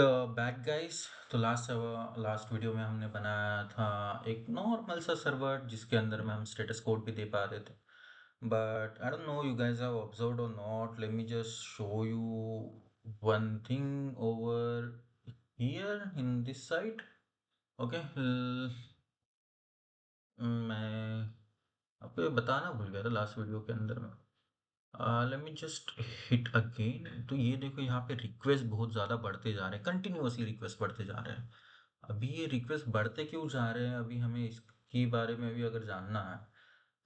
Back guys. तो last video में हमने बनाया था एक नॉर्मल सा सर्वर जिसके अंदर में हम स्टेटस कोड भी दे पा रहे थे। But I don't know you guys have observed or not, let me just show you one thing over here in this site. Okay, मैं आपको ये बताना भूल गया था लास्ट वीडियो के अंदर में। Late me just hit again. तो ये देखो, यहाँ पे रिक्वेस्ट बहुत ज़्यादा बढ़ते जा रहे हैं, कंटिन्यूअसली रिक्वेस्ट बढ़ते जा रहे हैं। अभी ये रिक्वेस्ट बढ़ते क्यों जा रहे हैं, अभी हमें इसके बारे में भी अगर जानना है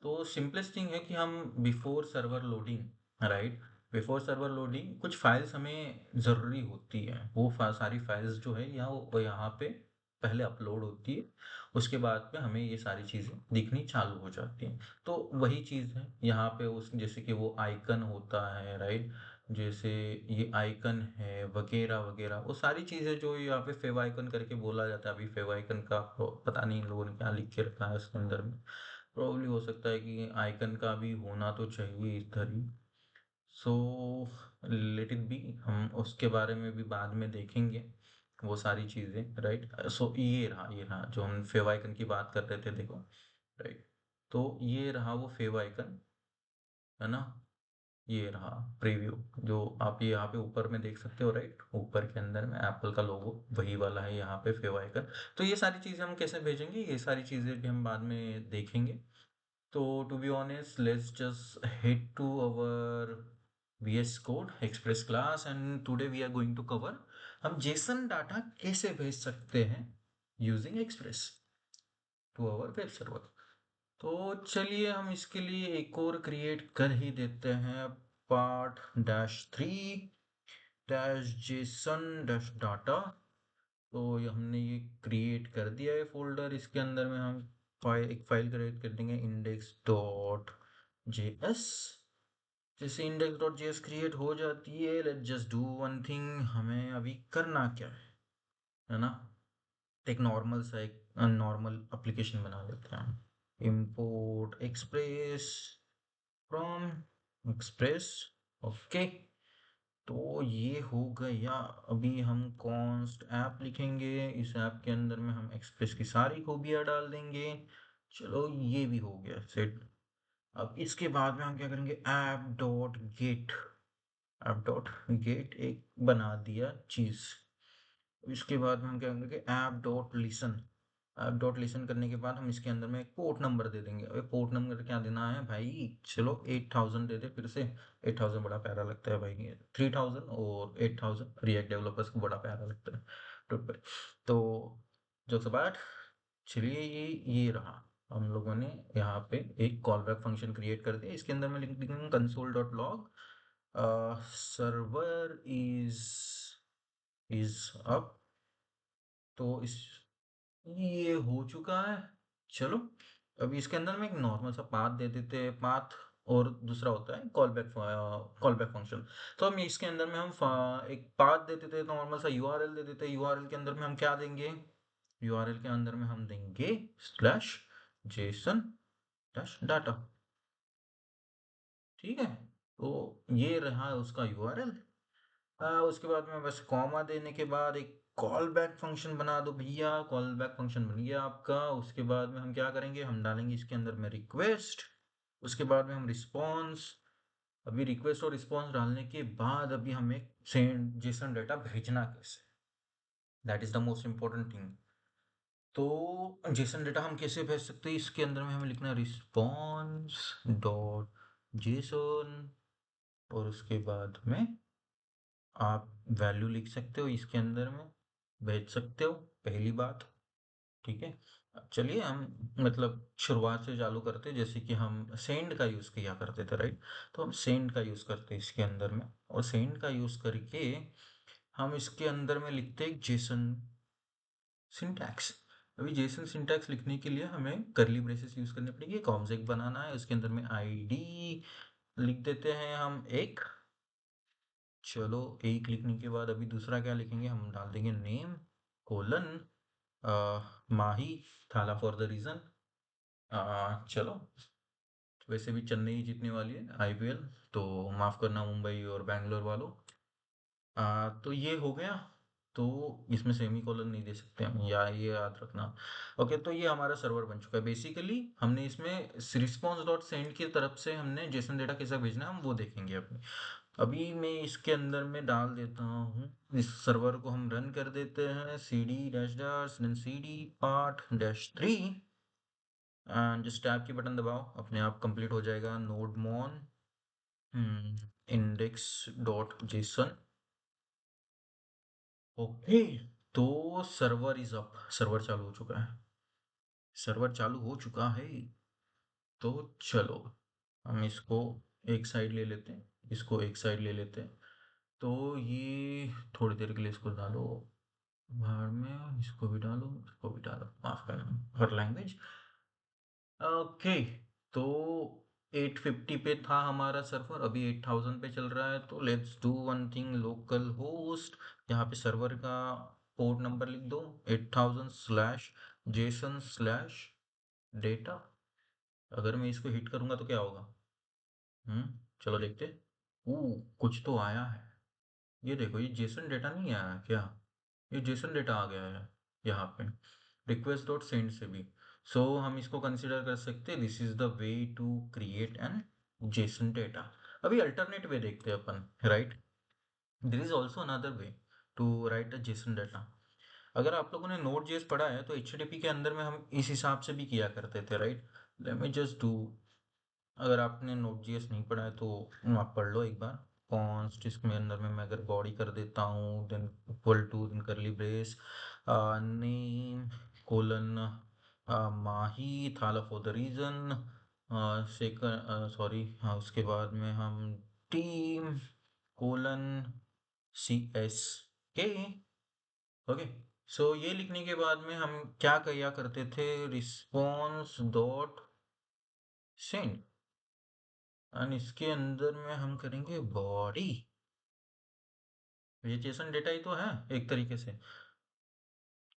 तो सिंपलेस्ट थिंग है कि हम before server loading, right, before server loading कुछ फाइल्स हमें ज़रूरी होती है। वो सारी फाइल्स जो है यहाँ वो यहाँ पे पहले अपलोड होती है। उसके बाद में हमें ये सारी चीज़ें दिखनी चालू हो जाती हैं। तो वही चीज़ है यहाँ पे, उस जैसे कि वो आइकन होता है, राइट, जैसे ये आइकन है वगैरह वगैरह, वो सारी चीज़ें जो यहाँ पे फेव आइकन करके बोला जाता है। अभी फेव आइकन का पता नहीं इन लोगों ने क्या लिख के रखा है उसके अंदर में। प्रोबेबली हो सकता है कि आइकन का भी होना तो चाहिए इधर ही। सो लेट इट बी, हम उसके बारे में भी बाद में देखेंगे वो सारी चीज़ें, राइट। सो ये रहा जो हम फेव आइकन की बात कर रहे थे, देखो, राइट। तो ये रहा वो फेव आइकन, है ना। ये रहा प्रीव्यू, जो आप ये यहाँ पे ऊपर में देख सकते हो, राइट, ऊपर के अंदर में एप्पल का लोगो वही वाला है यहाँ पे फेव आइकन। तो ये सारी चीज़ें हम कैसे भेजेंगे, ये सारी चीज़ें भी हम बाद में देखेंगे। तो to be honest, let's just head to our VS code express class and today we are going to cover हम जेसन डाटा कैसे भेज सकते हैं using express to our web server. तो चलिए हम इसके लिए एक और क्रिएट कर ही देते हैं, पार्ट -3 जेसन डाटा। तो ये हमने ये क्रिएट कर दिया है फोल्डर। इसके अंदर में हम एक फाइल क्रिएट कर देंगे, index.js। जैसे index.js क्रिएट हो जाती है, let's just do one thing. हमें अभी करना क्या है ना, एक नॉर्मल सा एक नॉर्मल एप्लीकेशन बना लेते हैं। import express from express, okay. तो ये हो गया। अभी हम कॉन्स्ट ऐप लिखेंगे, इस ऐप के अंदर में हम एक्सप्रेस की सारी खूबियाँ डाल देंगे। चलो ये भी हो गया सेट। अब इसके बाद में हम क्या करेंगे, ऐप डॉट गेट एक बना दिया चीज़। इसके बाद में हम क्या करेंगे, ऐप डॉट लिसन करने के बाद हम इसके अंदर में एक पोर्ट नंबर दे देंगे। अबे पोर्ट नंबर क्या देना है भाई, चलो 8000 दे दे फिर से। 8000 बड़ा प्यारा लगता है भाई, 3000 और 8000 रिएक्ट डेवलपर्स को बड़ा प्यारा लगता है। टूट पर तो जोक्स अपार्ट, चलिए ये रहा। हम लोगों ने यहाँ पे एक कॉल बैक फंक्शन क्रिएट कर दिया। इसके अंदर में लिख देंगे console.log सर्वर इज अप। तो इस ये हो चुका है। चलो अभी इसके अंदर में एक नॉर्मल सा पाथ दे देते हैं, पाथ। और दूसरा होता है कॉल बैक फंक्शन। तो हम इसके अंदर में हम एक पाथ दे देते हैं, नॉर्मल सा यूआरएल दे देते हैं। यूआरएल के अंदर में हम क्या देंगे, यूआरएल के अंदर में हम देंगे स्लैश जेसन डैश डाटा, ठीक है। तो ये रहा उसका यूआरएल। उसके बाद में बस कॉमा देने के बाद एक कॉल बैक फंक्शन बना दो भैया। कॉल बैक फंक्शन बन गया आपका। उसके बाद में हम क्या करेंगे, हम डालेंगे इसके अंदर में रिक्वेस्ट। उसके बाद में हम रिस्पॉन्स। अभी रिक्वेस्ट और रिस्पॉन्स डालने के बाद अभी हमें सेंड जेसन डाटा भेजना कैसे, that is the most important thing. तो जेसन डाटा हम कैसे भेज सकते हैं, इसके अंदर में हमें लिखना है रिस्पॉन्स डॉट जेसन। और उसके बाद में आप वैल्यू लिख सकते हो, इसके अंदर में भेज सकते हो, पहली बात, ठीक है। अब चलिए हम मतलब शुरुआत से चालू करते हैं। जैसे कि हम सेंड का यूज़ किया करते थे, राइट। तो हम सेंड का यूज़ करते हैं इसके अंदर में, और सेंड का यूज़ करके हम इसके अंदर में लिखते हैं जेसन सिंटैक्स। अभी जेसन सिंटैक्स लिखने के लिए हमें करली ब्रेसेस यूज़ करनी पड़ेगी। एक ऑब्जेक्ट बनाना है, उसके अंदर में आईडी लिख देते हैं हम एक। चलो एक लिखने के बाद अभी दूसरा क्या लिखेंगे, हम डाल देंगे name colon Mahi Thala for the reason. चलो वैसे भी चेन्नई जीतने वाली है IPL, तो माफ़ करना मुंबई और बैंगलोर वालों। तो ये हो गया। तो इसमें सेमीकोलन नहीं दे सकते हम, या ये याद रखना। ओके, तो ये हमारा सर्वर बन चुका है। बेसिकली हमने इसमें रिस्पॉन्स डॉट सेंड की तरफ से हमने जेसन डेटा कैसा भेजना है हम वो देखेंगे अभी। अभी मैं इसके अंदर में डाल देता हूँ, इस सर्वर को हम रन कर देते हैं, cd dash dash then cd part-3 and just tab key button दबाओ, अपने आप कंप्लीट हो जाएगा nodemon index dot JSON. Okay, तो सर्वर इज अप, सर्वर चालू हो चुका है, सर्वर चालू हो चुका है। तो चलो हम इसको एक साइड ले लेते हैं, इसको एक साइड ले लेते हैं। तो ये थोड़ी देर के लिए इसको डालो बाहर में, इसको भी डालो, इसको भी डालो, माफ करना हर लैंग्वेज। ओके, तो 850 पे था हमारा सर्वर, अभी 8000 पे चल रहा है। तो let's do one thing, local host, यहाँ पे सर्वर का पोर्ट नंबर लिख दो 8000/jason/data। अगर मैं इसको हिट करूंगा तो क्या होगा? चलो देखते। कुछ तो आया है। ये देखो, ये जेसन डेटा नहीं आया क्या? ये जेसन डेटा आ गया है यहाँ पे, रिक्वेस्ट डॉट सेंड से भी। सो हम इसको कंसिडर कर सकते हैं, this is the way to create an JSON data. अभी अल्टरनेट वे देखते हैं अपन, right? There is also another way to write a JSON data. अगर आप लोगों ने नोड जेएस पढ़ा है तो एचटीटीपी के अंदर में हम इस हिसाब से भी किया करते थे, right? Late me just do, अगर आपने नोड जीएस नहीं पढ़ा है तो आप पढ़ लो एक बार। कॉन्स्ट, इसमें अंदर में मैं अगर बॉडी कर देता हूँ, then equal to, then curly brace, name colon Mahi Thala for the reason, second sorry, हाँ उसके बाद में हम team colon C S K. Okay, so ये लिखने के बाद में हम क्या किया करते थे, रिस्पॉन्स डॉट सेंड, एंड इसके अंदर में हम करेंगे बॉडी। ये जेसन डेटा ही तो है एक तरीके से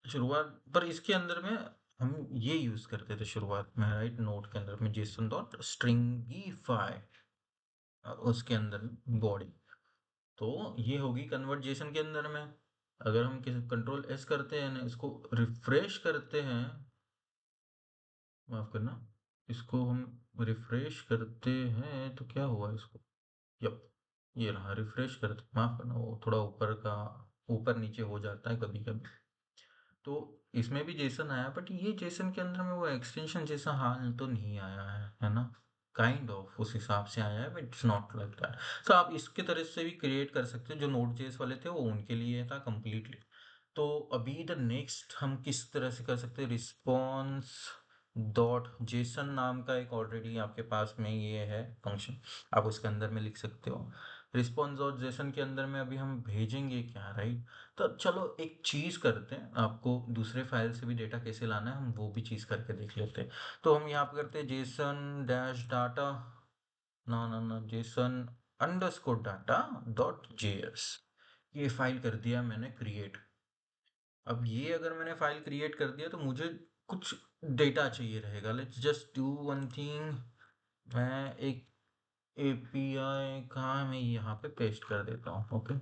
शुरुआत पर, इसके अंदर में हम ये यूज करते थे शुरुआत में, राइट? नोट के अंदर में जेसन डॉट स्ट्रिंगीफाई, उसके अंदर बॉडी। तो ये होगी कन्वर्जेशन के अंदर में। अगर हम किसी कंट्रोल एस करते हैं ना, इसको रिफ्रेश करते हैं, माफ करना, इसको हम रिफ्रेश करते हैं तो क्या हुआ इसको? यप, ये रहा, रिफ्रेश कर, माफ करना, वो थोड़ा ऊपर का ऊपर नीचे हो जाता है कभी कभी। तो इसमें भी जेसन आया, बट ये जेसन के अंदर में वो एक्सटेंशन जैसा हाल तो नहीं आया है ना? काइंड ऑफ उस हिसाब से आया है, but it's not like that. So आप इसके तरह से भी क्रिएट कर सकते हो, जो नोट जेस वाले थे वो उनके लिए था कम्प्लीटली। तो अभी द नेक्स्ट हम किस तरह से कर सकते हैं, रिस्पॉन्स डॉट जेसन नाम का एक ऑलरेडी आपके पास में ये है फंक्शन, आप उसके अंदर में लिख सकते हो। रिस्पॉन्स डॉट जेसन के अंदर में अभी हम भेजेंगे क्या, राइट? तो चलो एक चीज़ करते हैं, आपको दूसरे फाइल से भी डेटा कैसे लाना है हम वो भी चीज़ करके देख लेते हैं। तो हम यहाँ पे करते हैं जेसन डैश डाटा, ना ना ना, Jason underscore data dot JS. ये फाइल कर दिया मैंने क्रिएट। अब ये अगर मैंने फाइल क्रिएट कर दिया तो मुझे कुछ डेटा चाहिए रहेगा। Let's just do one thing, मैं एक एपीआई कहाँ मैं यहाँ पे पेस्ट कर देता हूँ। ओके,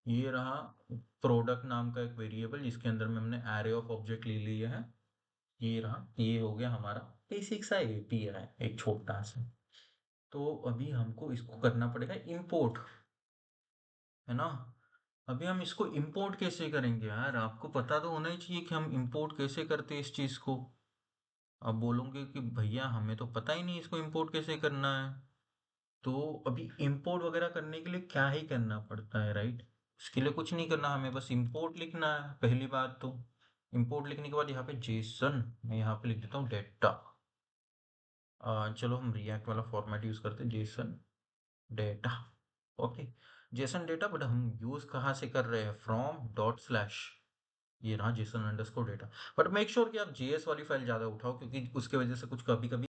ये रहा प्रोडक्ट नाम का एक वेरिएबल, जिसके अंदर में हमने एरे ऑफ ऑब्जेक्ट ले लिया है। ये रहा, ये हो गया हमारा बेसिक सा एपीआई, एक छोटा सा। तो अभी हमको इसको करना पड़ेगा इंपोर्ट, है ना? अभी हम इसको इंपोर्ट कैसे करेंगे यार? आपको पता तो होना ही चाहिए कि हम इंपोर्ट कैसे करते हैं इस चीज़ को। आप बोलोगे कि भैया हमें तो पता ही नहीं इसको इंपोर्ट कैसे करना है। तो अभी इंपोर्ट वगैरह करने के लिए क्या ही करना पड़ता है, राइट? इसके लिए कुछ नहीं करना, हमें बस इंपोर्ट लिखना है पहली बात तो। इंपोर्ट लिखने के बाद यहाँ पे जेसन, मैं यहाँ पे लिख देता हूँ डेटा। चलो हम रिएक्ट वाला फॉर्मेट यूज करते हैं, Jason data. Okay, Jason data, but हम यूज कहाँ से कर रहे हैं, फ्रॉम डॉट स्लैश, ये रहा Jason underscore data. But make sure कि आप जेएस वाली फाइल ज़्यादा उठाओ, क्योंकि उसके वजह से कुछ कभी कभी